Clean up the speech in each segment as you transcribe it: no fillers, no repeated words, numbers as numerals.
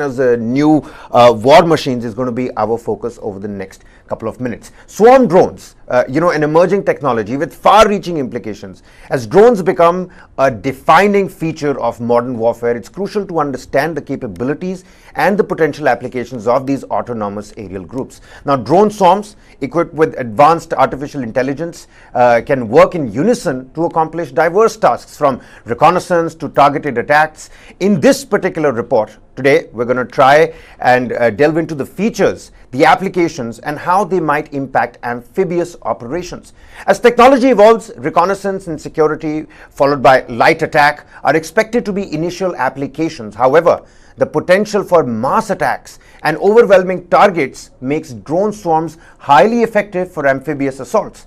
As new war machines is going to be our focus over the next couple of minutes. Swarm drones, an emerging technology with far-reaching implications. As drones become a defining feature of modern warfare, it's crucial to understand the capabilities and the potential applications of these autonomous aerial groups. Now, drone swarms equipped with advanced artificial intelligence can work in unison to accomplish diverse tasks, from reconnaissance to targeted attacks. In this particular report, today, we're going to try and delve into the features, the applications, and how they might impact amphibious operations. As technology evolves, reconnaissance and security, followed by light attack, are expected to be initial applications. However, the potential for mass attacks and overwhelming targets makes drone swarms highly effective for amphibious assaults.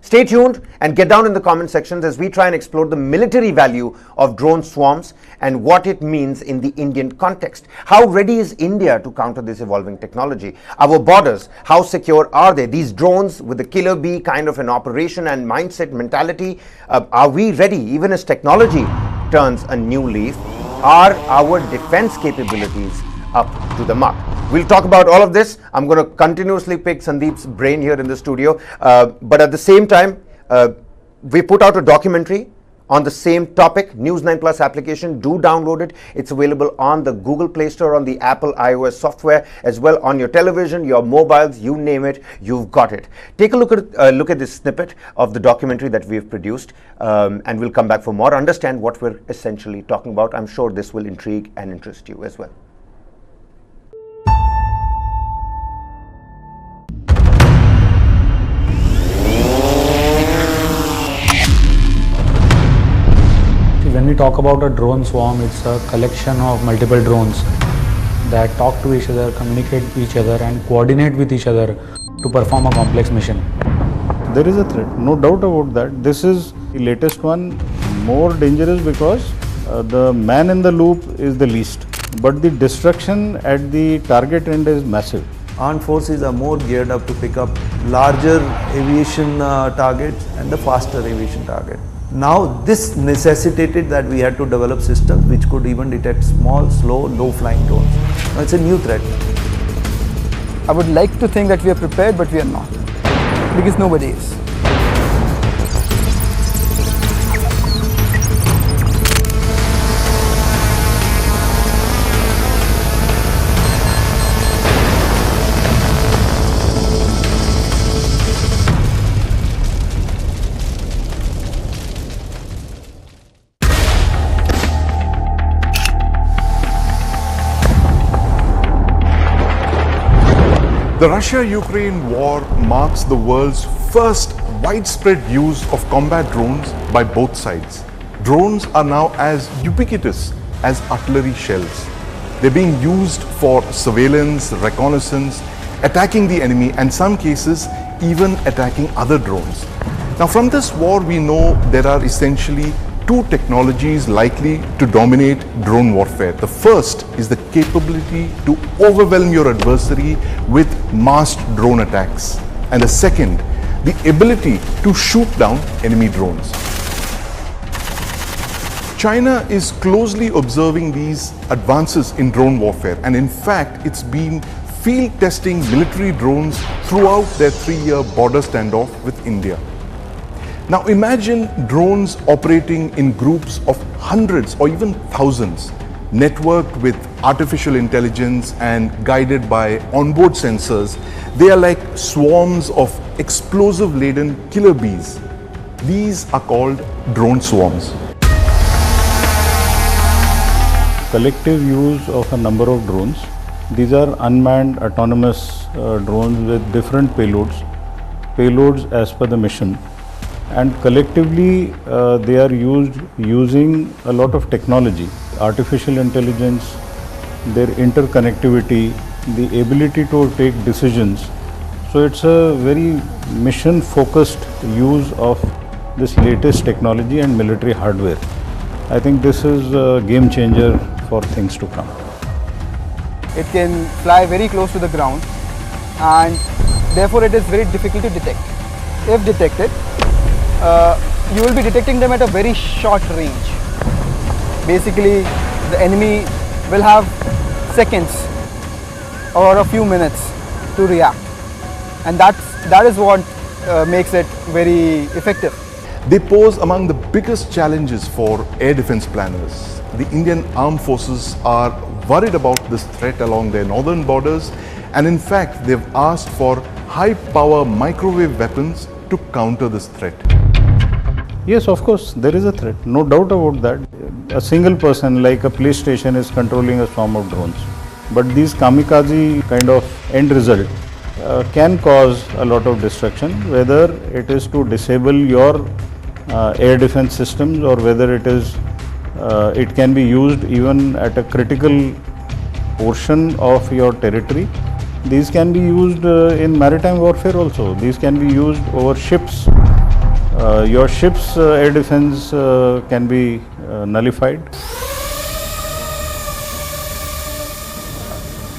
Stay tuned and get down in the comment sections as we try and explore the military value of drone swarms and what it means in the Indian context. How ready is India to counter this evolving technology? Our borders, how secure are they? These drones with the killer bee kind of an operation and mindset mentality, are we ready even as technology turns a new leaf? Are our defense capabilities up to the mark? We'll talk about all of this. I'm going to continuously pick Sandeep's brain here in the studio. But at the same time, we put out a documentary on the same topic, News 9 Plus application. Do download it. It's available on the Google Play Store, on the Apple iOS software, as well on your television, your mobiles, you name it, you've got it. Take a look at this snippet of the documentary that we've produced, and we'll come back for more. Understand what we're essentially talking about. I'm sure this will intrigue and interest you as well. When we talk about a drone swarm, it's a collection of multiple drones that talk to each other, communicate with each other, and coordinate with each other to perform a complex mission. There is a threat, no doubt about that. This is the latest one, more dangerous because the man in the loop is the least, but the destruction at the target end is massive. Armed forces are more geared up to pick up larger aviation targets and the faster aviation target. Now this necessitated that we had to develop systems which could even detect small, slow, low-flying drones. Now it's a new threat. I would like to think that we are prepared, but we are not, because nobody is. The Russia-Ukraine war marks the world's first widespread use of combat drones by both sides. Drones are now as ubiquitous as artillery shells. They're being used for surveillance, reconnaissance, attacking the enemy, and in some cases even attacking other drones. Now, from this war, we know there are essentially two technologies likely to dominate drone warfare. The first is the capability to overwhelm your adversary with massed drone attacks. And the second, the ability to shoot down enemy drones. China is closely observing these advances in drone warfare, and in fact, it's been field testing military drones throughout their 3-year border standoff with India. Now imagine drones operating in groups of hundreds or even thousands, networked with artificial intelligence and guided by onboard sensors. They are like swarms of explosive-laden killer bees. These are called drone swarms. Collective use of a number of drones. These are unmanned autonomous drones with different payloads as per the mission. And collectively they are using a lot of technology, artificial intelligence, their interconnectivity, the ability to take decisions. So it's a very mission focused use of this latest technology and military hardware. I think this is a game changer for things to come. It can fly very close to the ground, and therefore it is very difficult to detect. If detected, you will be detecting them at a very short range. Basically, the enemy will have seconds or a few minutes to react, and that is what makes it very effective. They pose among the biggest challenges for air defense planners. The Indian armed forces are worried about this threat along their northern borders, and in fact they've asked for high power microwave weapons to counter this threat. Yes, of course, there is a threat, no doubt about that. A single person like a police station is controlling a swarm of drones. But these kamikaze kind of end result can cause a lot of destruction, whether it is to disable your air defense systems or whether it can be used even at a critical portion of your territory. These can be used in maritime warfare also. These can be used over ships. Your ship's air defense can be nullified.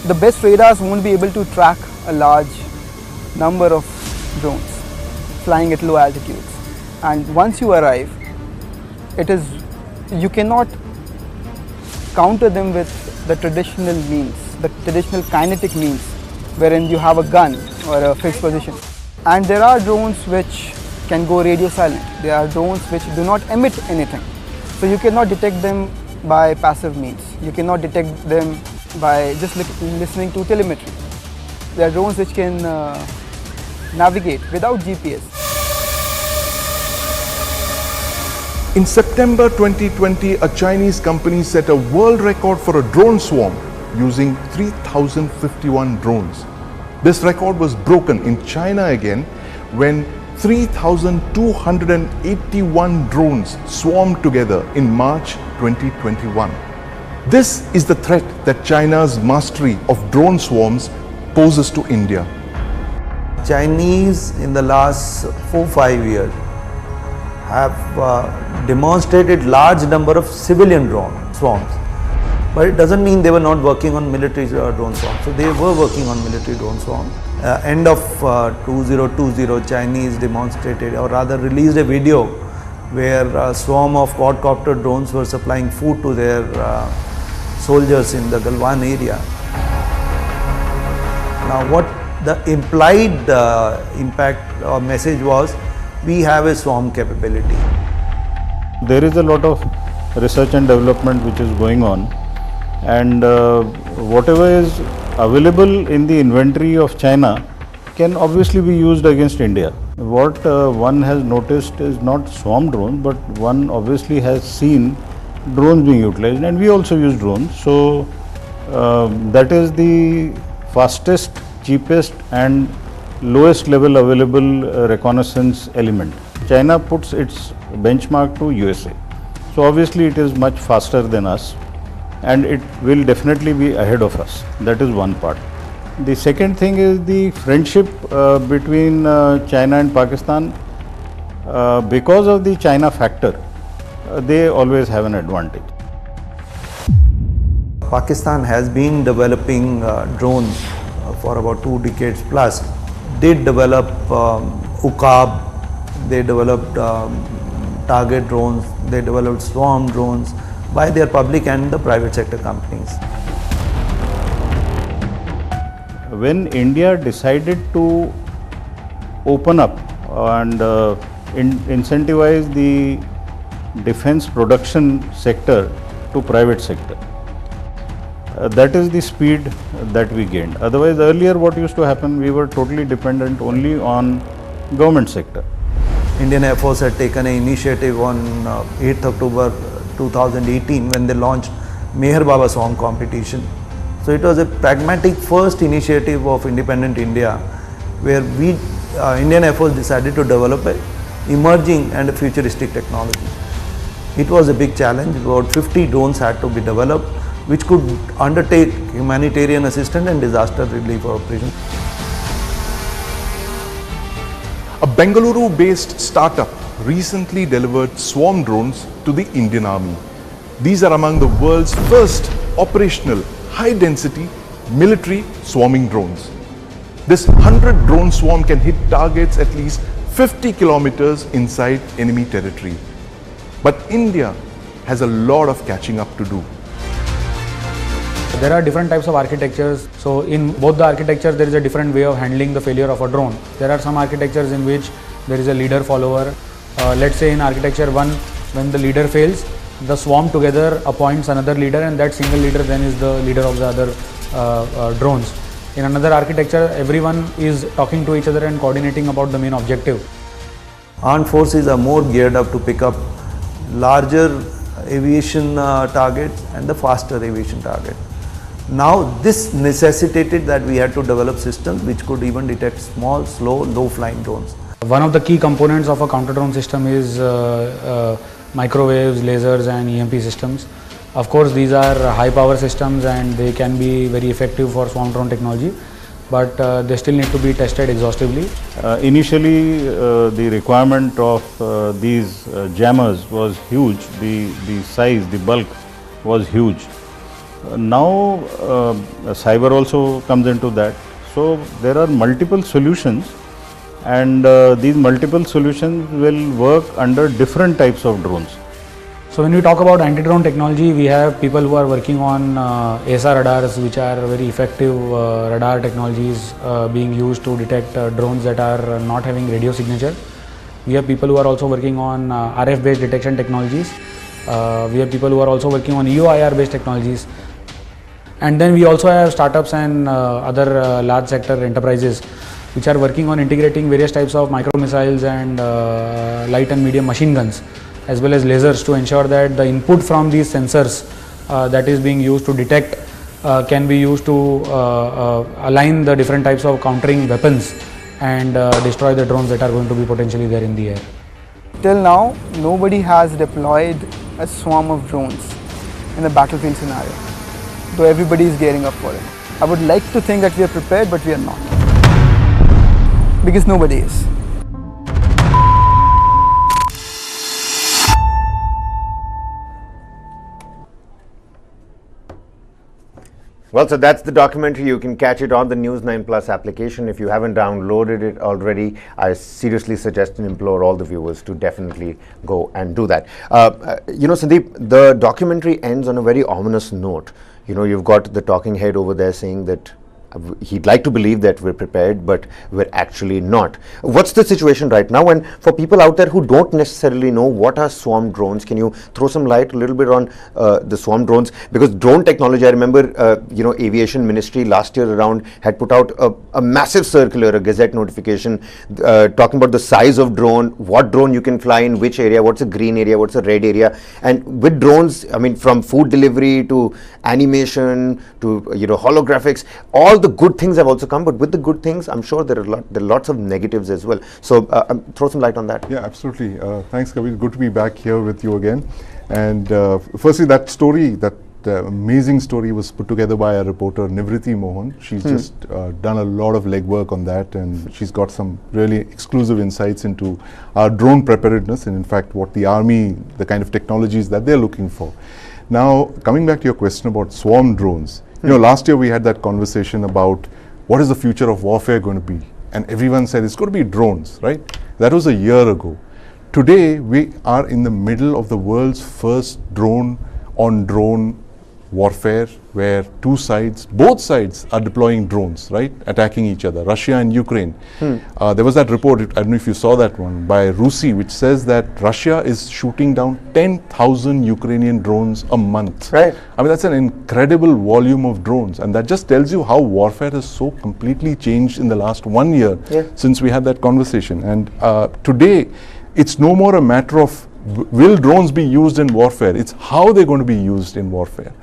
The best radars won't be able to track a large number of drones flying at low altitudes, and once you arrive, you cannot counter them with the traditional means, the traditional kinetic means, wherein you have a gun or a fixed position. And there are drones which can go radio silent. There are drones which do not emit anything, so you cannot detect them by passive means. You cannot detect them by just listening to telemetry. There are drones which can navigate without GPS. In September 2020, a Chinese company set a world record for a drone swarm using 3,051 drones. This record was broken in China again when 3,281 drones swarmed together in March 2021. This is the threat that China's mastery of drone swarms poses to India. Chinese in the last 4-5 years have demonstrated large number of civilian drone swarms, but it doesn't mean they were not working on military drone swarms. So they were working on military drone swarms. End of 2020, Chinese demonstrated, or rather released a video where a swarm of quadcopter drones were supplying food to their soldiers in the Galwan area. Now what the implied impact or message was, we have a swarm capability. There is a lot of research and development which is going on, and whatever is available in the inventory of China can obviously be used against India. What one has noticed is not swarm drones, but one obviously has seen drones being utilized, and we also use drones. So that is the fastest, cheapest and lowest level available reconnaissance element. China puts its benchmark to USA. So obviously it is much faster than us, and it will definitely be ahead of us. That is one part. The second thing is the friendship between China and Pakistan. Because of the China factor, they always have an advantage. Pakistan has been developing drones for about 2 decades plus. Did develop UQAB, they developed target drones, they developed swarm drones by their public and the private sector companies. When India decided to open up and incentivize the defense production sector to private sector, that is the speed that we gained. Otherwise, earlier what used to happen, we were totally dependent only on government sector. Indian Air Force had taken an initiative on 8th October 2018 when they launched Meher Baba Swarm competition. So it was a pragmatic first initiative of independent India, where Indian Air Force decided to develop a emerging and a futuristic technology. It was a big challenge. About 50 drones had to be developed, which could undertake humanitarian assistance and disaster relief operations. A Bengaluru-based startup recently delivered swarm drones to the Indian Army. These are among the world's first operational, high-density military swarming drones. This 100-drone swarm can hit targets at least 50 kilometers inside enemy territory. But India has a lot of catching up to do. There are different types of architectures. So in both the architectures, there is a different way of handling the failure of a drone. There are some architectures in which there is a leader follower. Let's say in architecture 1, when the leader fails, the swarm together appoints another leader, and that single leader then is the leader of the other drones. In another architecture, everyone is talking to each other and coordinating about the main objective. Armed forces are more geared up to pick up larger aviation targets and the faster aviation target. Now this necessitated that we had to develop systems which could even detect small, slow, low-flying drones. One of the key components of a counter-drone system is microwaves, lasers and EMP systems. Of course, these are high-power systems and they can be very effective for swarm drone technology, but they still need to be tested exhaustively. Initially, the requirement of these jammers was huge. The size, the bulk was huge. Now, cyber also comes into that. So there are multiple solutions, and these multiple solutions will work under different types of drones. So when we talk about anti-drone technology, we have people who are working on ASR radars, which are very effective radar technologies being used to detect drones that are not having radio signature. We have people who are also working on RF based detection technologies. We have people who are also working on EO/IR based technologies. And then we also have startups and other large sector enterprises which are working on integrating various types of micro missiles and light and medium machine guns, as well as lasers, to ensure that the input from these sensors that is being used to detect can be used to align the different types of countering weapons and destroy the drones that are going to be potentially there in the air. Till now, nobody has deployed a swarm of drones in a battlefield scenario, though everybody is gearing up for it. I would like to think that we are prepared, but we are not, because nobody is. Well, so that's the documentary. You can catch it on the News 9 Plus application. If you haven't downloaded it already, I seriously suggest and implore all the viewers to definitely go and do that. You know, Sandeep, the documentary ends on a very ominous note. You know, you've got the talking head over there saying that he'd like to believe that we're prepared, but we're actually not. What's the situation right now? And for people out there who don't necessarily know what are swarm drones, can you throw some light a little bit on the swarm drones? Because drone technology, I remember, you know, Aviation Ministry last year around had put out a massive circular, a gazette notification, talking about the size of drone, what drone you can fly in which area, what's a green area, what's a red area. And with drones, I mean, from food delivery to animation to, you know, holographics, all the good things have also come, but with the good things, I'm sure there are lots of negatives as well. So throw some light on that. Yeah, absolutely. Thanks, Kabir. Good to be back here with you again. And firstly, that story, that amazing story was put together by a reporter, Nivriti Mohan. She's just done a lot of legwork on that, and she's got some really exclusive insights into our drone preparedness and in fact what the army, the kind of technologies that they're looking for. Now, coming back to your question about swarm drones, you know, last year we had that conversation about what is the future of warfare going to be, and everyone said it's going to be drones, right? That was a year ago. Today we are in the middle of the world's first drone-on-drone warfare, where both sides are deploying drones, right, attacking each other, Russia and Ukraine. There was that report, I don't know if you saw that one, by RUSI, which says that Russia is shooting down 10,000 Ukrainian drones a month. Right. I mean, that's an incredible volume of drones, and that just tells you how warfare has so completely changed in the last 1 year since we had that conversation. And today, it's no more a matter of will drones be used in warfare, it's how they're going to be used in warfare.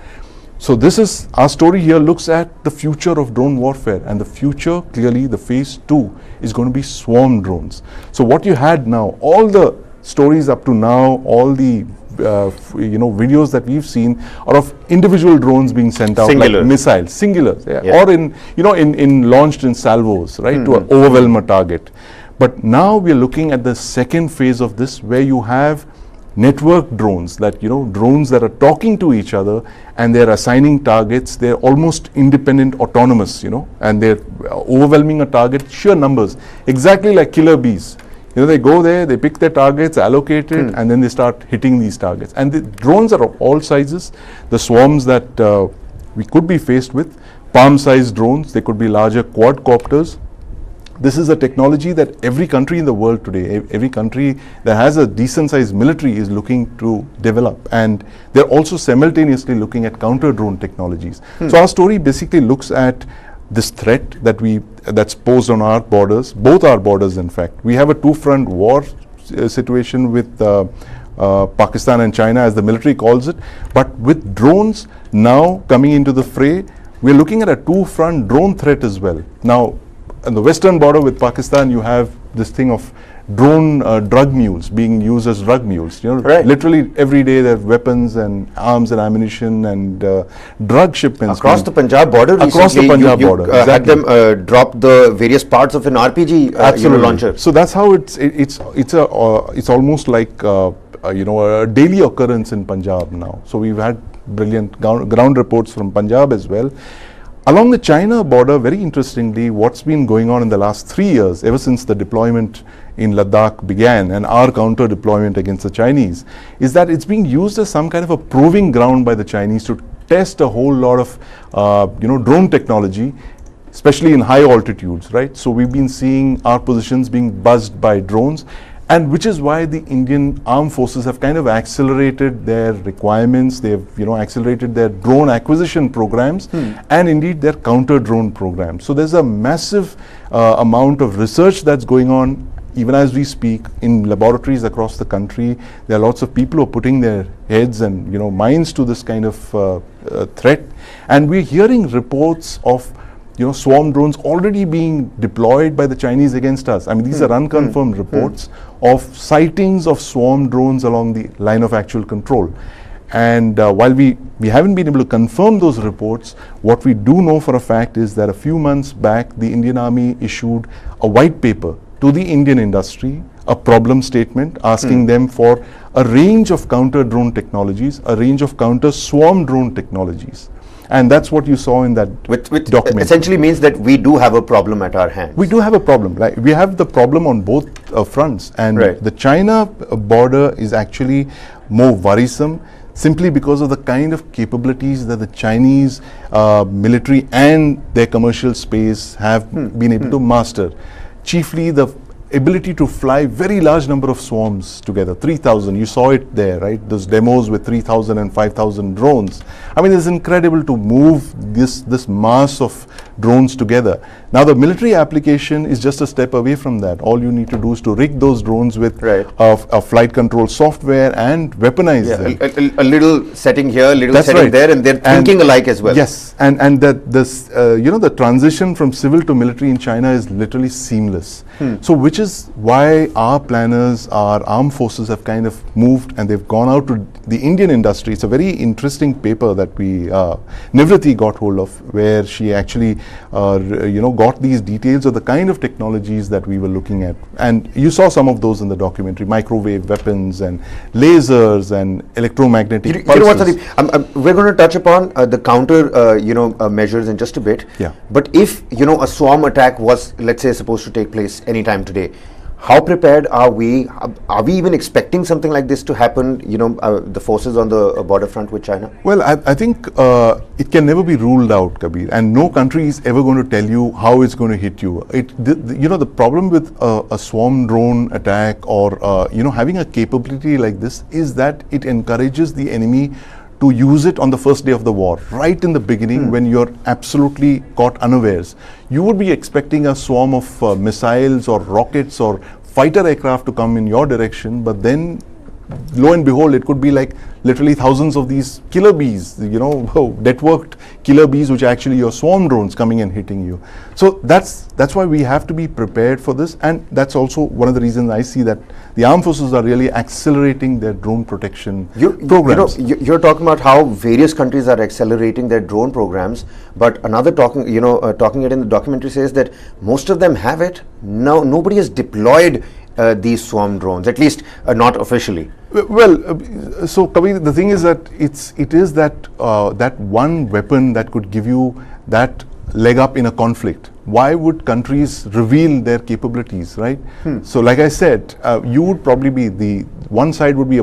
So this is, our story here looks at the future of drone warfare, and the future, clearly the phase 2 is going to be swarm drones. So what you had now, all the stories up to now, all the you know, videos that we've seen are of individual drones being sent out, like missiles, singular, or in, you know, in launched in salvos, right, to overwhelm a target. But now we're looking at the second phase of this, where you have network drones, that, you know, drones that are talking to each other and they're assigning targets. They're almost independent, autonomous, you know, and they're overwhelming a target, sheer numbers, exactly like killer bees. You know, they go there, they pick their targets, allocate it, and then they start hitting these targets. And the drones are of all sizes. The swarms that we could be faced with palm-sized drones. They could be larger quadcopters. This is a technology that every country in the world today, every country that has a decent sized military is looking to develop, and they're also simultaneously looking at counter drone technologies. So our story basically looks at this threat that's posed on our borders, both our borders in fact. We have a two-front war situation with Pakistan and China, as the military calls it, but with drones now coming into the fray, we're looking at a two-front drone threat as well. Now, on the western border with Pakistan, you have this thing of drone drug mules being used as drug mules. You know, right. Literally every day there are weapons and arms and ammunition and drug shipments across the Punjab border. Across the Punjab border, you had them drop the various parts of an RPG launcher. So that's how it's almost like a daily occurrence in Punjab now. So we've had brilliant ground reports from Punjab as well. Along the China border, very interestingly, what's been going on in the last 3 years, ever since the deployment in Ladakh began and our counter deployment against the Chinese, is that it's being used as some kind of a proving ground by the Chinese to test a whole lot of drone technology, especially in high altitudes, right? So we've been seeing our positions being buzzed by drones, and which is why the Indian armed forces have kind of accelerated their requirements. They've accelerated their drone acquisition programs and indeed their counter drone programs. So there's a massive amount of research that's going on even as we speak in laboratories across the country. There are lots of people who are putting their heads and minds to this kind of threat, and we're hearing reports of swarm drones already being deployed by the Chinese against us. I mean, these are unconfirmed reports of sightings of swarm drones along the line of actual control. And while we haven't been able to confirm those reports, what we do know for a fact is that a few months back, the Indian Army issued a white paper to the Indian industry, a problem statement asking them for a range of counter drone technologies, a range of counter swarm drone technologies. And that's what you saw in that document. Essentially means that we do have a problem at our hands. We do have a problem. Like, we have the problem on both fronts. And the China border is actually more worrisome simply because of the kind of capabilities that the Chinese military and their commercial space have been able to master. Chiefly the ability to fly very large number of swarms together, 3,000, you saw it there, right? Those demos with 3,000 and 5,000 drones. I mean, it's incredible to move this mass of drones together. Now the military application is just a step away from that. All you need to do is to rig those drones with a flight control software and weaponize them. A little setting here, a little setting there, and they're thinking alike as well. Yes, and the transition from civil to military in China is literally seamless. So which is why our planners, our armed forces have kind of moved and they've gone out to the Indian industry. It's a very interesting paper that we, Nivriti got hold of, where she actually, got these details of the kind of technologies that we were looking at. And you saw some of those in the documentary, microwave weapons and lasers and electromagnetic pulses. You know what, we're going to touch upon the counter, measures in just a bit. Yeah. But if, a swarm attack was, let's say, supposed to take place anytime today, how prepared are we? Are we even expecting something like this to happen, the forces on the border front with China? Well, I think it can never be ruled out, Kabir, and no country is ever going to tell you how it's going to hit you. The problem with a swarm drone attack or, having a capability like this is that it encourages the enemy to use it on the first day of the war, right in the beginning when you're absolutely caught unawares. You would be expecting a swarm of missiles or rockets or fighter aircraft to come in your direction, but then lo and behold, it could be like literally thousands of these killer bees, networked killer bees, which are actually your swarm drones coming and hitting you. So that's why we have to be prepared for this, and that's also one of the reasons I see that the armed forces are really accelerating their drone protection programs. You're talking about how various countries are accelerating their drone programs, but another talking it in the documentary says that most of them have it. No, nobody has deployed these swarm drones, at least not officially. Well, so Kabir, the thing is that it is that that one weapon that could give you that leg up in a conflict. Why would countries reveal their capabilities, right? So like I said, you would probably be one side would be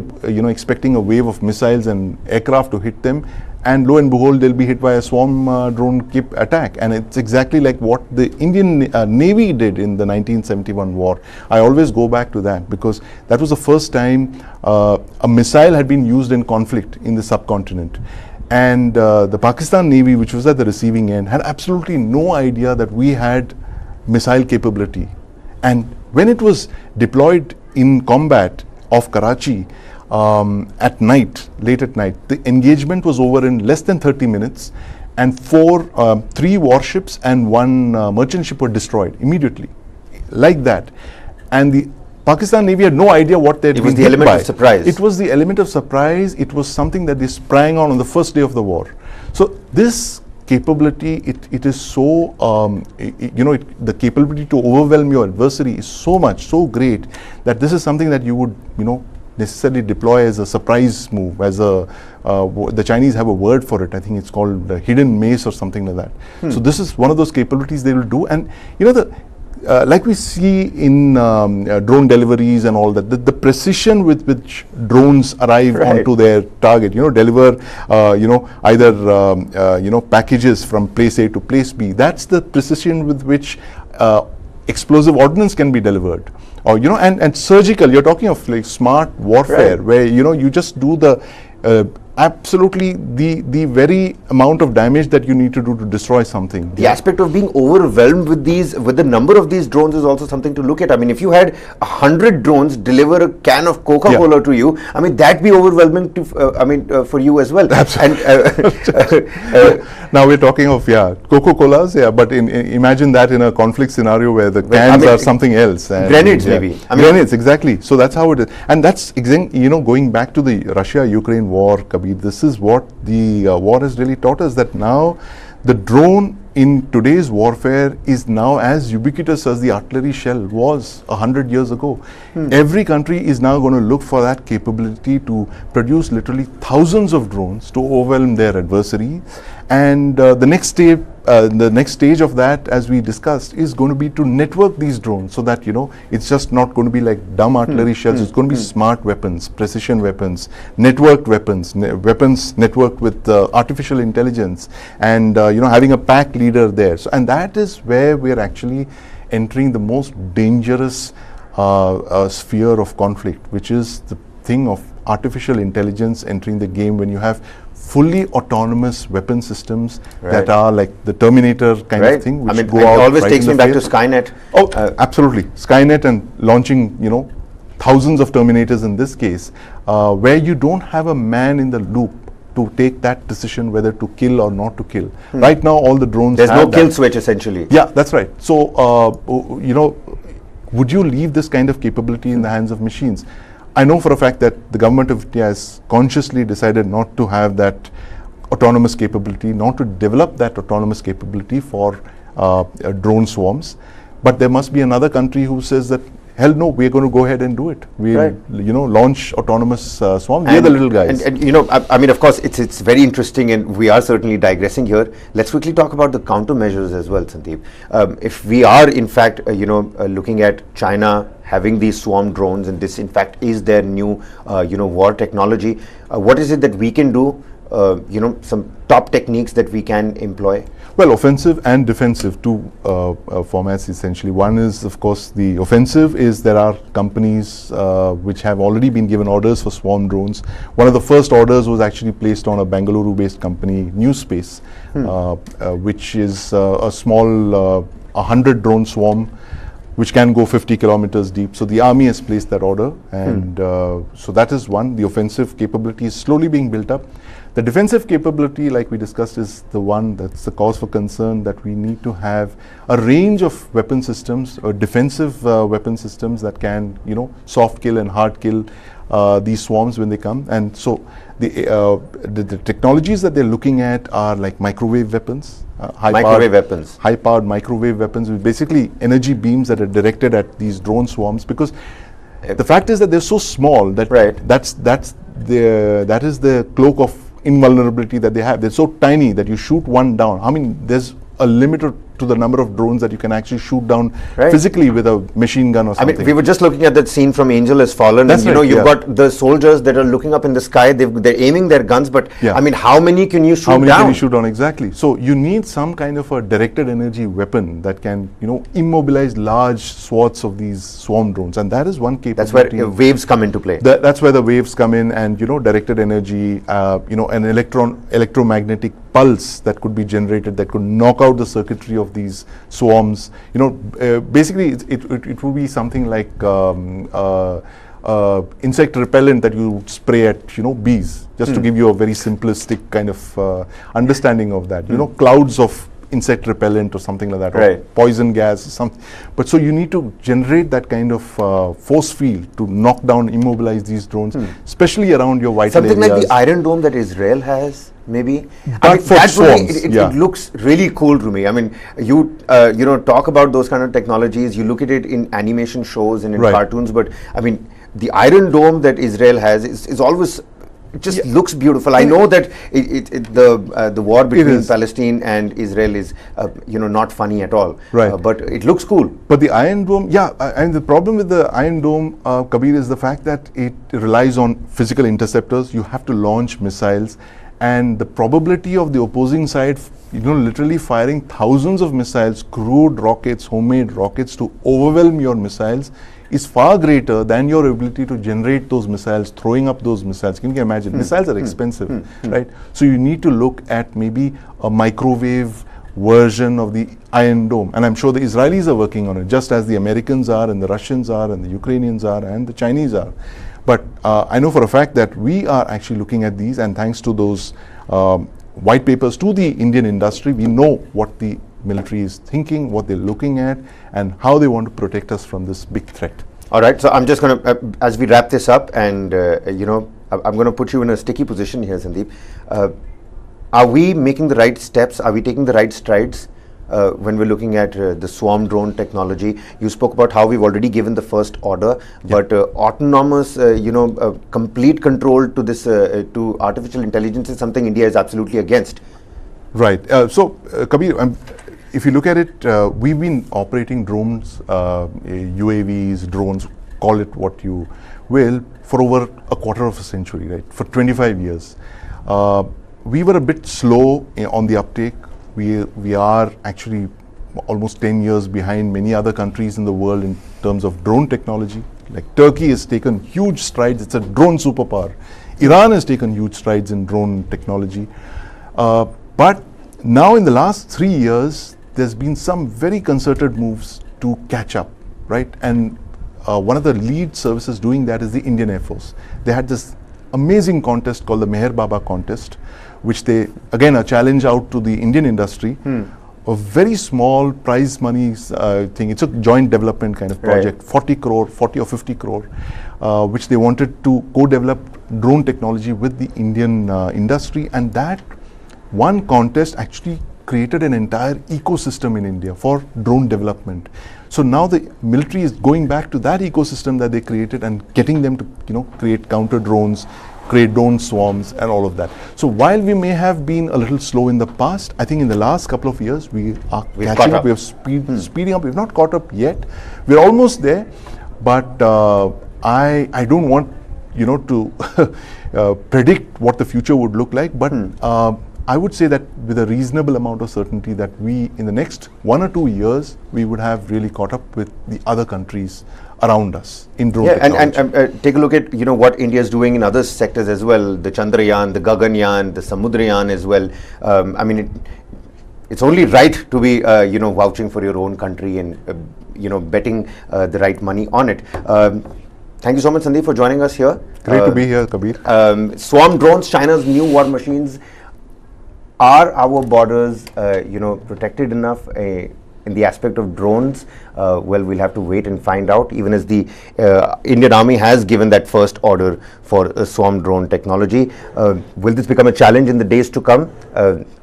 expecting a wave of missiles and aircraft to hit them. and lo and behold, they'll be hit by a swarm drone attack. And it's exactly like what the Indian Navy did in the 1971 war. I always go back to that because that was the first time a missile had been used in conflict in the subcontinent. And the Pakistan Navy, which was at the receiving end, had absolutely no idea that we had missile capability. And when it was deployed in combat off Karachi at night, late at night, the engagement was over in less than 30 minutes, and 3 warships and 1 merchant ship were destroyed immediately, like that. And the Pakistan Navy had no idea what they'd been hit by. It was the element of surprise. It was the element of surprise. It was something that they sprang on the first day of the war. So this capability, it is so, the capability to overwhelm your adversary is so much, so great, that this is something that you would, necessarily deploy as a surprise move, as the Chinese have a word for it. I think it's called hidden mace or something like that. So this is one of those capabilities they will do. And like we see in drone deliveries and all that, the precision with which drones arrive onto their target, deliver, either, packages from place A to place B. That's the precision with which explosive ordnance can be delivered. Or, and surgical, you're talking of like smart warfare, where, you just do the absolutely the very amount of damage that you need to do to destroy something. The aspect of being overwhelmed with the number of these drones is also something to look at. I mean, if you had 100 drones deliver a can of Coca-Cola to you, I mean, that'd be overwhelming to, for you as well. Absolutely. And, now we're talking of, Coca-Colas, but imagine that in a conflict scenario where the cans are something else. And grenades maybe. Grenades, exactly. So that's how it is. And that's, going back to the Russia-Ukraine war, Kabir, this is what the war has really taught us, that now the drone in today's warfare is now as ubiquitous as the artillery shell was 100 years ago. Every country is now going to look for that capability to produce literally thousands of drones to overwhelm their adversary. And the next stage of that, as we discussed, is going to be to network these drones so that, it's just not going to be like dumb artillery shells. It's going to be smart weapons, precision weapons, networked weapons, weapons networked with artificial intelligence, and, having a pack leader there. So, and that is where we're actually entering the most dangerous sphere of conflict, which is the thing of artificial intelligence entering the game, when you have fully autonomous weapon systems that are like the Terminator kind of thing. Which it always takes me back to Skynet. Oh, absolutely. Skynet, and launching, thousands of Terminators in this case, where you don't have a man in the loop to take that decision whether to kill or not to kill. Right now, all the drones there's no kill switch essentially. Yeah, that's right. So, would you leave this kind of capability in the hands of machines? I know for a fact that the government of India has consciously decided not to have that autonomous capability, not to develop that autonomous capability for drone swarms. But there must be another country who says that, hell no, we're going to go ahead and do it. We'll, launch autonomous swarms. We're the little guys. And of course, it's very interesting, and we are certainly digressing here. Let's quickly talk about the countermeasures as well, Sandeep. If we are, in fact, looking at China having these swarm drones, and this, in fact, is their new, war technology, what is it that we can do? Some top techniques that we can employ? Well, offensive and defensive, two formats essentially. One is, of course, the offensive is there are companies which have already been given orders for swarm drones. One of the first orders was actually placed on a Bangalore-based company, New Space, which is a small 100 drone swarm which can go 50 kilometers deep. So the army has placed that order, and so that is one. The offensive capability is slowly being built up. The defensive capability, like we discussed, is the one that's the cause for concern, that we need to have a range of weapon systems, or defensive weapon systems that can, soft kill and hard kill these swarms when they come. And so the technologies that they're looking at are like microwave weapons. High-powered microwave weapons, with basically energy beams that are directed at these drone swarms. Because the fact is that they're so small that that is the cloak of invulnerability that they have. They're so tiny that you shoot one down. I mean, there's a limited to the number of drones that you can actually shoot down Right. physically with a machine gun or I something. mean, we were just looking at that scene from Angel Has Fallen, That's and right, you've yeah. got the soldiers that are looking up in the sky, they're aiming their guns, but Yeah. I mean, how many can you shoot How many down? can you shoot down exactly? So you need some kind of a directed energy weapon that can, immobilize large swaths of these swarm drones, and that is one That's where capability. waves come into play. That's where the waves come in, and directed energy, an electromagnetic pulse that could be generated that could knock out the circuitry of these swarms. Basically, it will be something like insect repellent that you spray at bees, just to give you a very simplistic kind of understanding of that. Clouds of insect repellent or something like that, or Right. poison gas or something. But so you need to generate that kind of force field to knock down, immobilize these drones, especially around your vital Something areas. like the Iron Dome that Israel has, maybe. But for that to me, swarms, it yeah. looks really cool to me. I mean, you talk about those kind of technologies. You look at it in animation shows and in Right. cartoons, but I mean, the Iron Dome that Israel has is always. It just looks beautiful. I know that the war between is. Palestine and Israel is not funny at all. Right. But it looks cool. But the Iron Dome, and the problem with the Iron Dome, Kabir, is the fact that it relies on physical interceptors. You have to launch missiles, and the probability of the opposing side, literally firing thousands of missiles, crude rockets, homemade rockets, to overwhelm your missiles is far greater than your ability to generate those missiles, throwing up those missiles. Can you imagine? Missiles are expensive, right? So you need to look at maybe a microwave version of the Iron Dome, and I'm sure the Israelis are working on it, just as the Americans are, and the Russians are, and the Ukrainians are, and the Chinese are. But I know for a fact that we are actually looking at these, and thanks to those white papers to the Indian industry, we know what the military is thinking, what they're looking at, and how they want to protect us from this big threat. All right, so I'm just going to, as we wrap this up, and I'm going to put you in a sticky position here, Sandeep. Are we making the right steps? Are we taking the right strides when we're looking at the swarm drone technology? You spoke about how we've already given the first order, but autonomous, complete control to this to artificial intelligence is something India is absolutely against. Right. Kabir, if you look at it, we've been operating drones, UAVs, drones, call it what you will, for over a quarter of a century, right? For 25 years. We were a bit slow on the uptake. We are actually almost 10 years behind many other countries in the world in terms of drone technology. Like Turkey has taken huge strides. It's a drone superpower. Iran has taken huge strides in drone technology. But now in the last 3 years, there's been some very concerted moves to catch up, right? And one of the lead services doing that is the Indian Air Force. They had this amazing contest called the Meher Baba contest, which they, again, a challenge out to the Indian industry. A very small prize money thing. It's a joint development kind of project, Right. 40 or 50 crore, which they wanted to co-develop drone technology with the Indian industry. And that one contest actually created an entire ecosystem in India for drone development. So now the military is going back to that ecosystem that they created and getting them to create counter drones, create drone swarms, and all of that. So while we may have been a little slow in the past, I think in the last couple of years we are catching up. We are speeding up. We've not caught up yet. We're almost there, but I don't want to predict what the future would look like, but I would say that with a reasonable amount of certainty that we, in the next 1 or 2 years, we would have really caught up with the other countries around us in drone technology. And take a look at what India is doing in other sectors as well. The Chandrayaan, the Gaganyaan, the Samudrayaan as well. I mean, it's only right to be vouching for your own country and betting the right money on it. Thank you so much, Sandeep, for joining us here. Great to be here, Kabir. Swarm drones, China's new war machines. Are our borders, protected enough in the aspect of drones? Well, we'll have to wait and find out, even as the Indian Army has given that first order for swarm drone technology. Will this become a challenge in the days to come?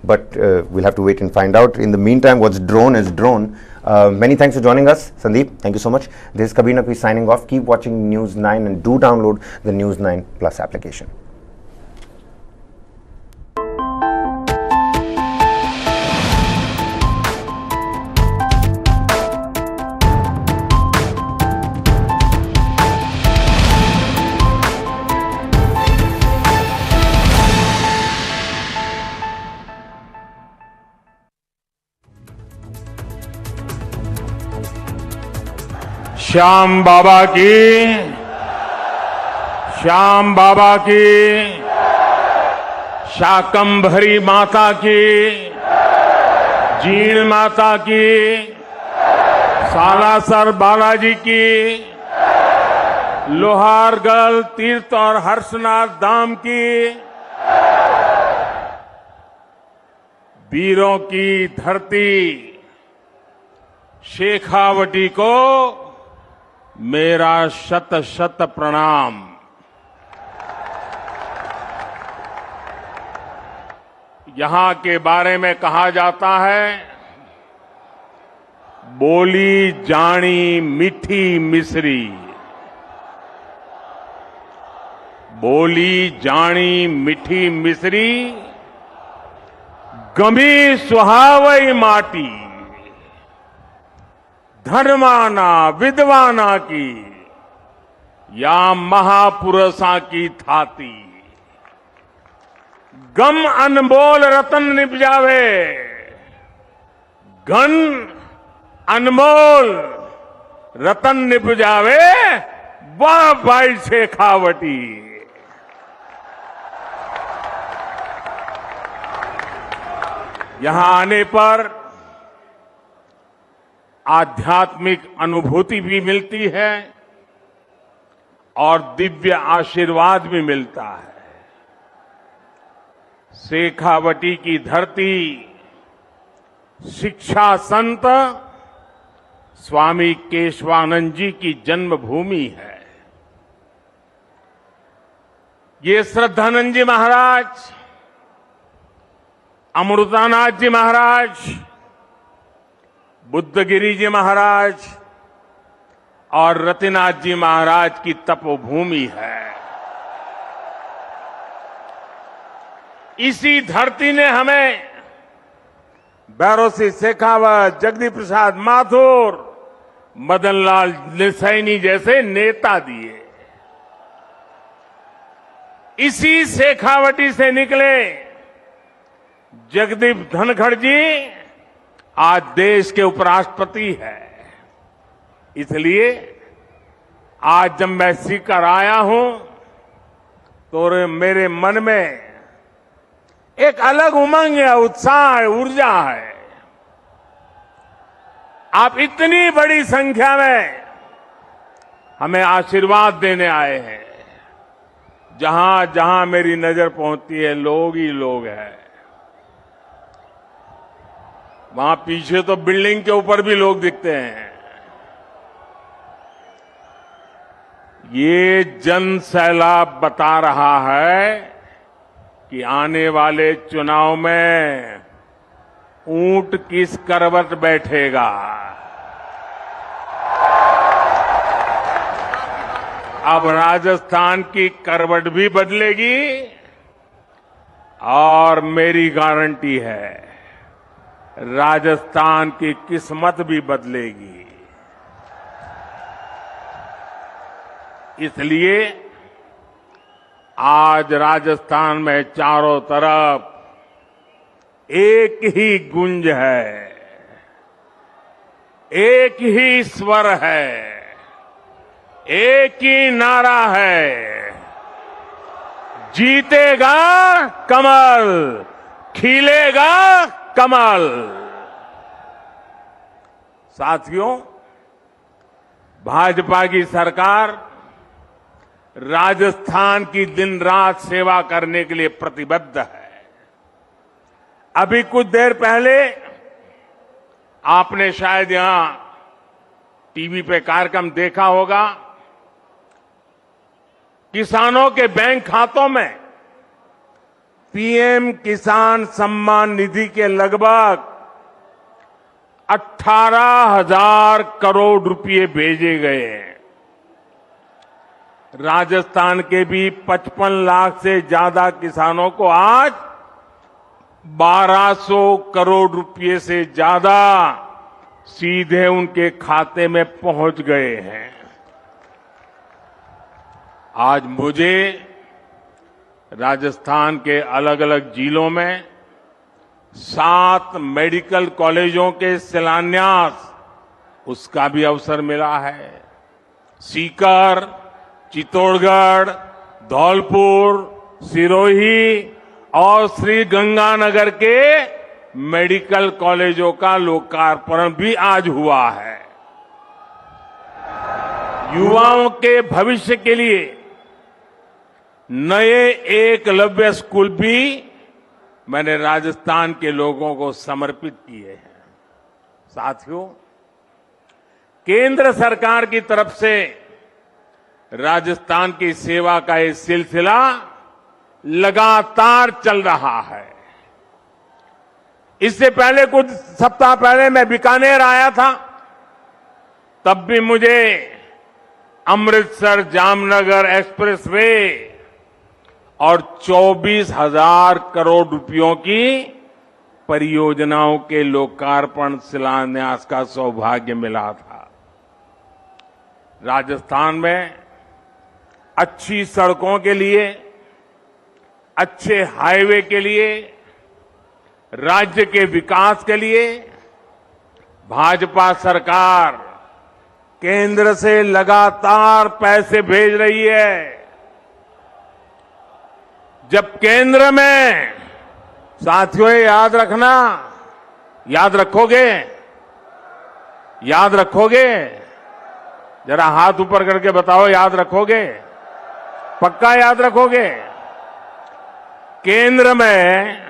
But we'll have to wait and find out. In the meantime, what's drone is drone. Many thanks for joining us, Sandeep. Thank you so much. This is Kabir Naqvi signing off. Keep watching News 9 and do download the News 9 Plus application. Shyam बाबा की, श्याम बाबा की, शाकंभरी माता की, जीण माता की, सालासर बालाजी की, लोहारगढ़ तीर्थ और हर्षनाथ धाम की, वीरों की धरती शेखावटी को मेरा शत शत प्रणाम। यहां के बारे में कहा जाता है, बोली जानी मीठी मिश्री, बोली जानी मीठी मिश्री, गमी सुहावई माटी, धर्माना विद्वाना की, या महापुरुषा की थाती, गम अनमोल रतन निपजावे, घन अनमोल रतन निपजावे, वाह भाई शेखावटी। यहां आने पर आध्यात्मिक अनुभूति भी मिलती है और दिव्य आशीर्वाद भी मिलता है। शेखावटी की धरती शिक्षा संत स्वामी केशवानंद जी की जन्मभूमि है। ये श्रद्धानंद जी महाराज, अमृतानाथ जी महाराज, बुद्धगिरी जी महाराज और रतिनाथ जी महाराज की तपोभूमि है। इसी धरती ने हमें भैरव सिंह शेखावत, जगदीप प्रसाद माथुर, मदन लाल सैनी जैसे नेता दिए। इसी शेखावटी से निकले जगदीप धनखड़ जी आज देश के उपराष्ट्रपति हैं। इसलिए आज जब मैं सीकर आया हूं तो मेरे मन में एक अलग उमंग है, उत्साह है, ऊर्जा है। आप इतनी बड़ी संख्या में हमें आशीर्वाद देने आए हैं। जहां जहां मेरी नजर पहुंचती है लोग ही लोग हैं। वहां पीछे तो बिल्डिंग के ऊपर भी लोग दिखते हैं। ये जन सैलाब बता रहा है कि आने वाले चुनाव में ऊंट किस करवट बैठेगा। अब राजस्थान की करवट भी बदलेगी और मेरी गारंटी है राजस्थान की किस्मत भी बदलेगी। इसलिए आज राजस्थान में चारों तरफ एक ही गूंज है, एक ही स्वर है, एक ही नारा है, जीतेगा कमल, खिलेगा कमल। साथियों, भाजपा की सरकार राजस्थान की दिन रात सेवा करने के लिए प्रतिबद्ध है। अभी कुछ देर पहले आपने शायद यहां टीवी पे कार्यक्रम देखा होगा। किसानों के बैंक खातों में पीएम किसान सम्मान निधि के लगभग 18,000 करोड़ रुपए भेजे गए हैं। राजस्थान के भी 55 लाख से ज्यादा किसानों को आज 1200 करोड़ रुपए से ज्यादा सीधे उनके खाते में पहुंच गए हैं। आज मुझे राजस्थान के अलग अलग जिलों में 7 मेडिकल कॉलेजों के शिलान्यास उसका भी अवसर मिला है। सीकर, चित्तौड़गढ़, धौलपुर, सिरोही और श्री गंगानगर के मेडिकल कॉलेजों का लोकार्पण भी आज हुआ है। युवाओं के भविष्य के लिए नए एकलव्य स्कूल भी मैंने राजस्थान के लोगों को समर्पित किए हैं। साथियों, केंद्र सरकार की तरफ से राजस्थान की सेवा का ये सिलसिला लगातार चल रहा है। इससे पहले कुछ सप्ताह पहले मैं बीकानेर आया था, तब भी मुझे अमृतसर जामनगर एक्सप्रेसवे और 24,000 करोड़ रुपयों की परियोजनाओं के लोकार्पण शिलान्यास का सौभाग्य मिला था। राजस्थान में अच्छी सड़कों के लिए, अच्छे हाईवे के लिए, राज्य के विकास के लिए भाजपा सरकार केंद्र से लगातार पैसे भेज रही है। जब केंद्र में, साथियों याद रखना, याद रखोगे, याद रखोगे, जरा हाथ ऊपर करके बताओ, याद रखोगे, पक्का याद रखोगे। केंद्र में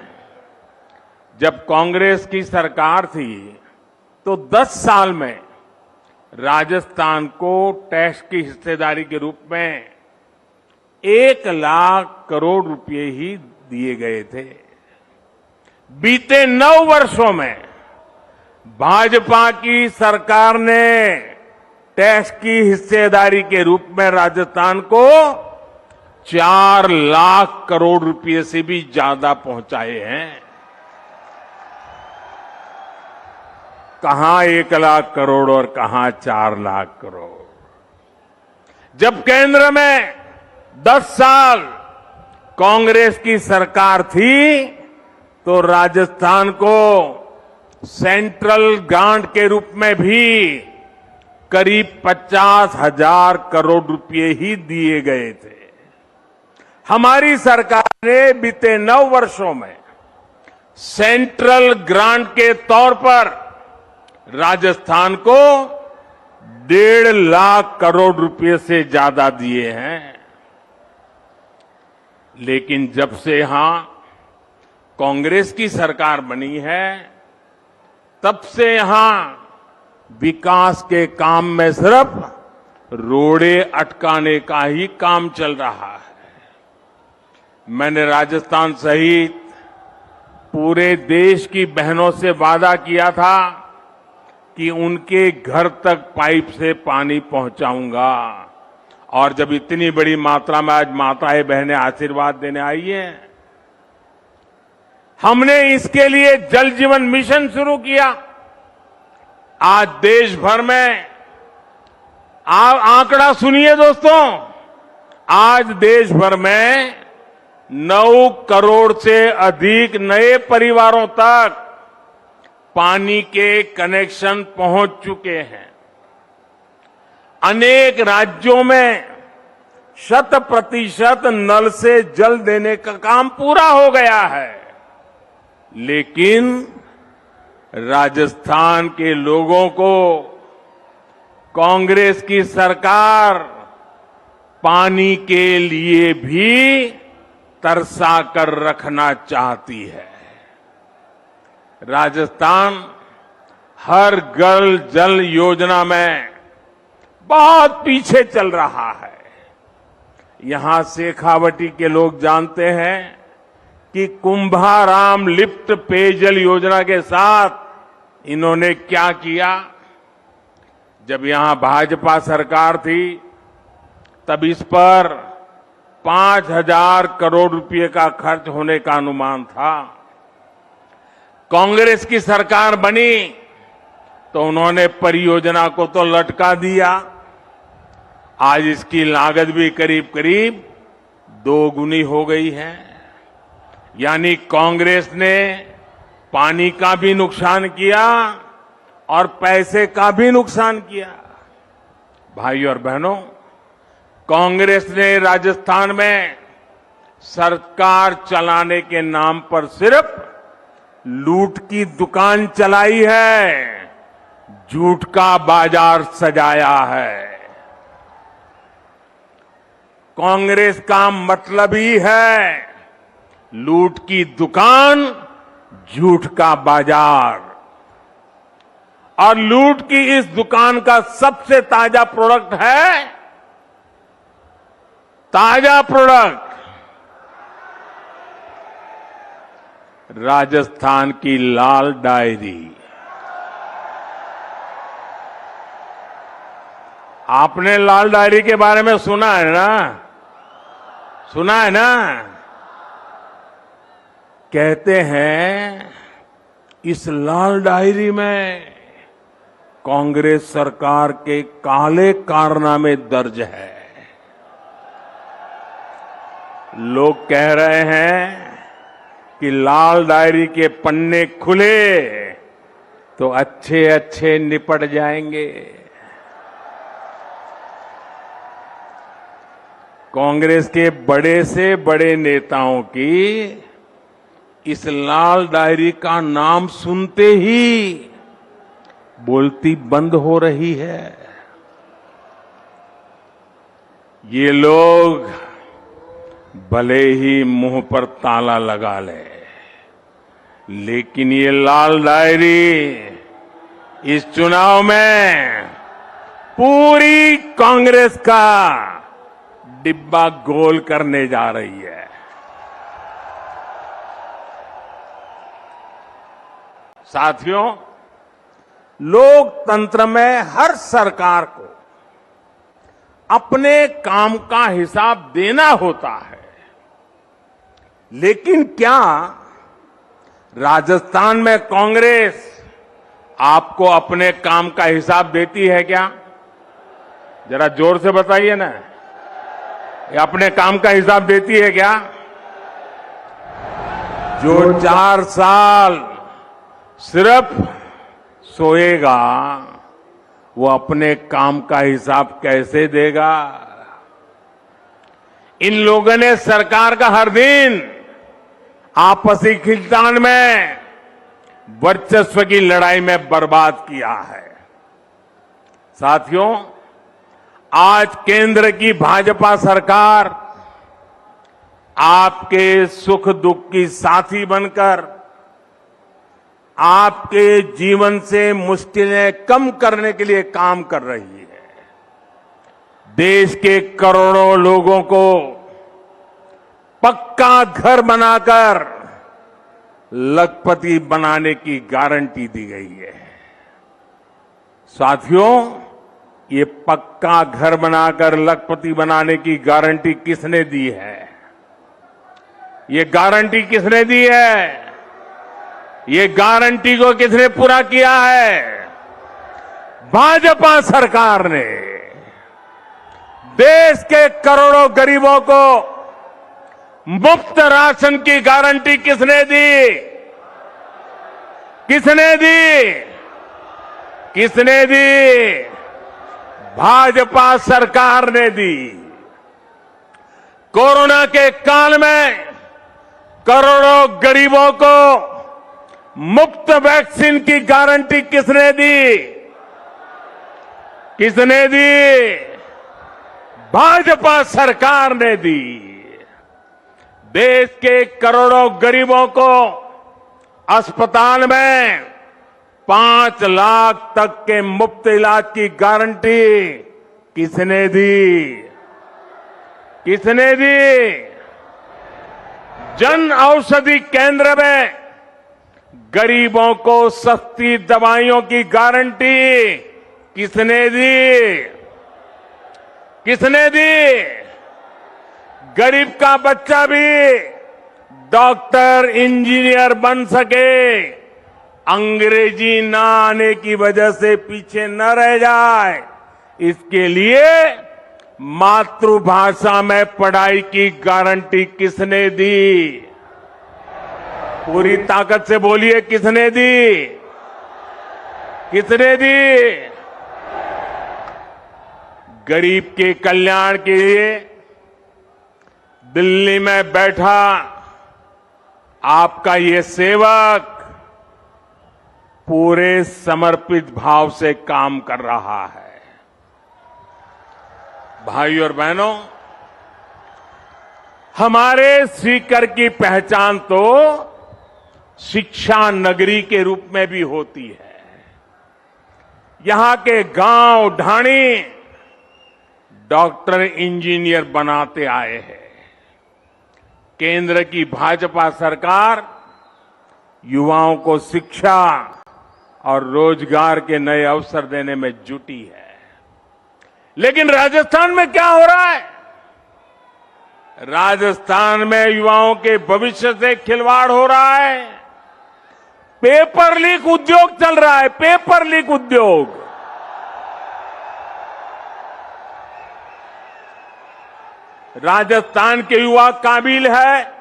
जब कांग्रेस की सरकार थी तो 10 साल में राजस्थान को टैक्स की हिस्सेदारी के रूप में 1 लाख करोड़ रुपए ही दिए गए थे। बीते 9 वर्षों में भाजपा की सरकार ने टैक्स की हिस्सेदारी के रूप में राजस्थान को 4 लाख करोड़ रुपए से भी ज्यादा पहुंचाए हैं। कहां 1 लाख करोड़ और कहां 4 लाख करोड़। जब केंद्र में 10 साल कांग्रेस की सरकार थी तो राजस्थान को सेंट्रल ग्रांट के रूप में भी करीब 50,000 करोड़ रुपए ही दिए गए थे। हमारी सरकार ने बीते 9 वर्षों में सेंट्रल ग्रांट के तौर पर राजस्थान को 1.5 लाख करोड़ रुपए से ज्यादा दिए हैं। लेकिन जब से यहां कांग्रेस की सरकार बनी है, तब से यहां विकास के काम में सिर्फ रोड़े अटकाने का ही काम चल रहा है। मैंने राजस्थान सहित पूरे देश की बहनों से वादा किया था कि उनके घर तक पाइप से पानी पहुंचाऊंगा, और जब इतनी बड़ी मात्रा में आज माताएं बहनें आशीर्वाद देने आई हैं, हमने इसके लिए जल जीवन मिशन शुरू किया। आज देश भर में, आंकड़ा सुनिए दोस्तों, आज देश भर में 9 करोड़ से अधिक नए परिवारों तक पानी के कनेक्शन पहुंच चुके हैं। अनेक राज्यों में 100% नल से जल देने का काम पूरा हो गया है। लेकिन राजस्थान के लोगों को कांग्रेस की सरकार पानी के लिए भी तरसा कर रखना चाहती है। राजस्थान हर घर जल योजना में बहुत पीछे चल रहा है। यहां शेखावटी के लोग जानते हैं कि कुंभाराम लिफ्ट पेयजल योजना के साथ इन्होंने क्या किया। जब यहां भाजपा सरकार थी तब इस पर 5,000 करोड़ रुपए का खर्च होने का अनुमान था। कांग्रेस की सरकार बनी तो उन्होंने परियोजना को तो लटका दिया। आज इसकी लागत भी करीब करीब 2 गुनी हो गई है। यानी कांग्रेस ने पानी का भी नुकसान किया और पैसे का भी नुकसान किया। भाइयों और बहनों, कांग्रेस ने राजस्थान में सरकार चलाने के नाम पर सिर्फ लूट की दुकान चलाई है, झूठ का बाजार सजाया है। कांग्रेस का मतलब ही है लूट की दुकान, झूठ का बाजार। और लूट की इस दुकान का सबसे ताजा प्रोडक्ट है, ताजा प्रोडक्ट राजस्थान की लाल डायरी। आपने लाल डायरी के बारे में सुना है ना? सुना है ना? कहते हैं इस लाल डायरी में कांग्रेस सरकार के काले कारनामे दर्ज है। लोग कह रहे हैं कि लाल डायरी के पन्ने खुले तो अच्छे अच्छे निपट जाएंगे। कांग्रेस के बड़े से बड़े नेताओं की इस लाल डायरी का नाम सुनते ही बोलती बंद हो रही है। ये लोग भले ही मुंह पर ताला लगा ले, लेकिन ये लाल डायरी इस चुनाव में पूरी कांग्रेस का डिब्बा गोल करने जा रही है। साथियों, लोकतंत्र में हर सरकार को अपने काम का हिसाब देना होता है, लेकिन क्या राजस्थान में कांग्रेस आपको अपने काम का हिसाब देती है क्या? जरा जोर से बताइए ना, ये अपने काम का हिसाब देती है क्या? जो 4 साल सिर्फ सोएगा वो अपने काम का हिसाब कैसे देगा? इन लोगों ने सरकार का हर दिन आपसी खींचतान में, वर्चस्व की लड़ाई में बर्बाद किया है। साथियों, आज केंद्र की भाजपा सरकार आपके सुख दुख की साथी बनकर आपके जीवन से मुश्किलें कम करने के लिए काम कर रही है। देश के करोड़ों लोगों को पक्का घर बनाकर लखपति बनाने की गारंटी दी गई है। साथियों, ये पक्का घर बनाकर लखपति बनाने की गारंटी किसने दी है? ये गारंटी किसने दी है? ये गारंटी को किसने पूरा किया है? भाजपा सरकार ने। देश के करोड़ों गरीबों को मुफ्त राशन की गारंटी किसने दी? किसने दी? किसने दी? भाजपा सरकार ने दी। कोरोना के काल में करोड़ों गरीबों को मुफ्त वैक्सीन की गारंटी किसने दी? किसने दी? भाजपा सरकार ने दी। देश के करोड़ों गरीबों को अस्पताल में 5 लाख तक के मुफ्त इलाज की गारंटी किसने दी? किसने दी? जन औषधि केंद्र में गरीबों को सस्ती दवाइयों की गारंटी किसने दी? किसने दी? गरीब का बच्चा भी डॉक्टर, इंजीनियर बन सके, अंग्रेजी ना आने की वजह से पीछे न रह जाए, इसके लिए मातृभाषा में पढ़ाई की गारंटी किसने दी? पूरी ताकत से बोलिए, किसने दी? किसने दी? गरीब के कल्याण के लिए दिल्ली में बैठा आपका ये सेवक पूरे समर्पित भाव से काम कर रहा है। भाइयों और बहनों, हमारे सीकर की पहचान तो शिक्षा नगरी के रूप में भी होती है। यहां के गांव ढाणी डॉक्टर इंजीनियर बनाते आए हैं। केंद्र की भाजपा सरकार युवाओं को शिक्षा और रोजगार के नए अवसर देने में जुटी है। लेकिन राजस्थान में क्या हो रहा है? राजस्थान में युवाओं के भविष्य से खिलवाड़ हो रहा है। पेपर लीक उद्योग चल रहा है, पेपर लीक उद्योग। राजस्थान के युवा काबिल है,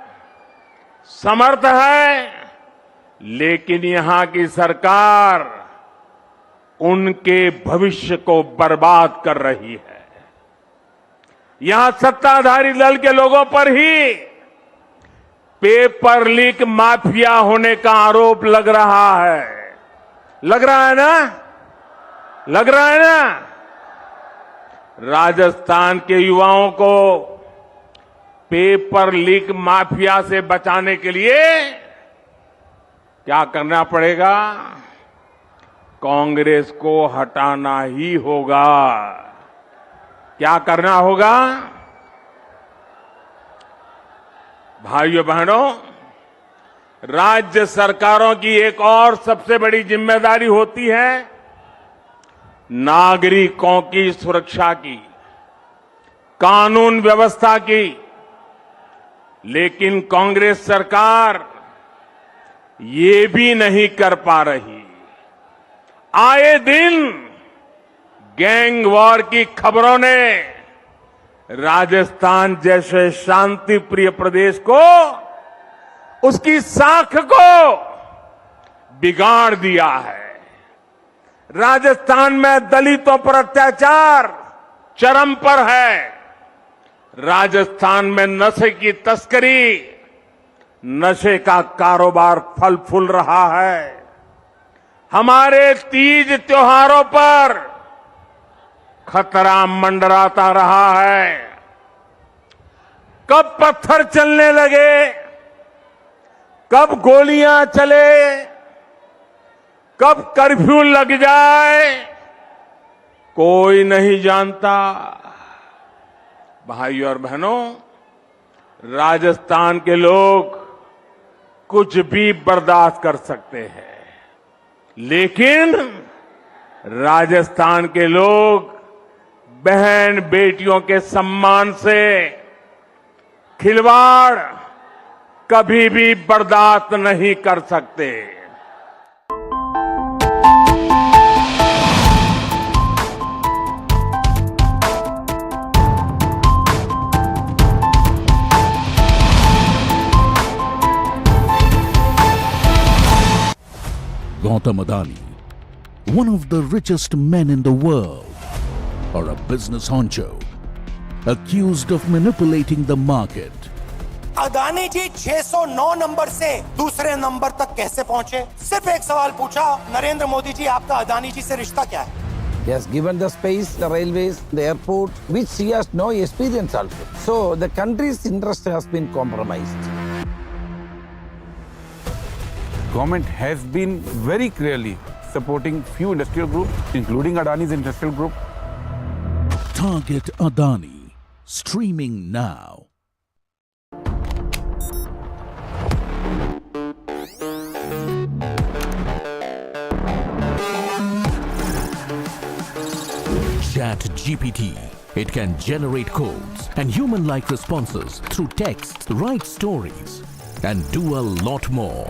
समर्थ है, लेकिन यहां की सरकार उनके भविष्य को बर्बाद कर रही है। यहां सत्ताधारी दल के लोगों पर ही पेपर लीक माफिया होने का आरोप लग रहा है। लग रहा है ना? लग रहा है ना? राजस्थान के युवाओं को पेपर लीक माफिया से बचाने के लिए क्या करना पड़ेगा? कांग्रेस को हटाना ही होगा। क्या करना होगा? भाइयों बहनों, राज्य सरकारों की एक और सबसे बड़ी जिम्मेदारी होती है नागरिकों की सुरक्षा की, कानून व्यवस्था की। लेकिन कांग्रेस सरकार ये भी नहीं कर पा रही। आए दिन गैंग वॉर की खबरों ने राजस्थान जैसे शांति प्रिय प्रदेश को, उसकी साख को बिगाड़ दिया है। राजस्थान में दलितों पर अत्याचार चरम पर है। राजस्थान में नशे की तस्करी, नशे का कारोबार फल फूल रहा है। हमारे तीज त्योहारों पर खतरा मंडराता रहा है। कब पत्थर चलने लगे, कब गोलियां चले, कब कर्फ्यू लग जाए, कोई नहीं जानता। भाइयों और बहनों, राजस्थान के लोग कुछ भी बर्दाश्त कर सकते हैं, लेकिन राजस्थान के लोग बहन बेटियों के सम्मान से खिलवाड़ कभी भी बर्दाश्त नहीं कर सकते। Gautam Adani, one of the richest men in the world, or a business honcho, accused of manipulating the market. Adani ji 609 number से दूसरे नंबर तक कैसे पहुंचे? सिर्फ एक सवाल पूछा, नरेंद्र मोदी जी, आपका अदानी जी से रिश्ता क्या है? He has given the space, the railways, the airport, which he has no experience also. So the country's interest has been compromised. Government has been very clearly supporting few industrial groups, including Adani's industrial group. Target Adani, streaming now. Chat GPT. It can generate codes and human-like responses through text, write stories, and do a lot more.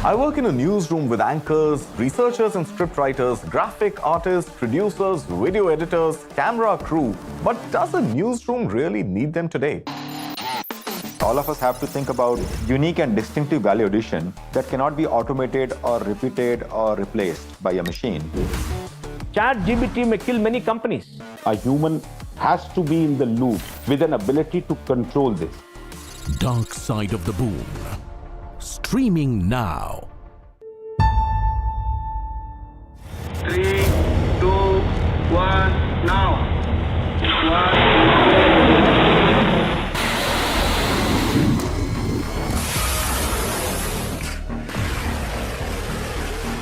I work in a newsroom with anchors, researchers and scriptwriters, graphic artists, producers, video editors, camera crew. But does a newsroom really need them today? All of us have to think about unique and distinctive value addition that cannot be automated or repeated or replaced by a machine. ChatGPT may kill many companies. A human has to be in the loop with an ability to control this. Dark Side of the Moon. Streaming now. 3, 2, 1, now.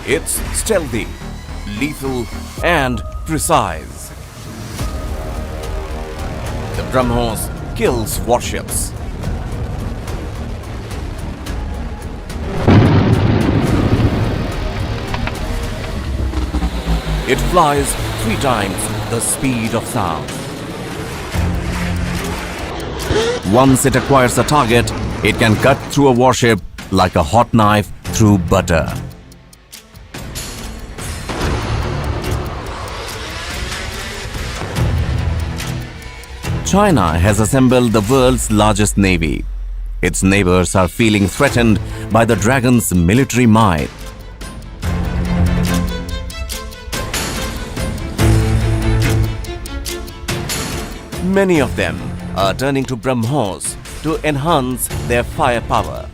It's stealthy, lethal, and precise. The BrahMos kills warships. It flies 3 times the speed of sound. Once it acquires a target, it can cut through a warship like a hot knife through butter. China has assembled the world's largest navy. Its neighbors are feeling threatened by the dragon's military might. Many of them are turning to BrahMos to enhance their firepower.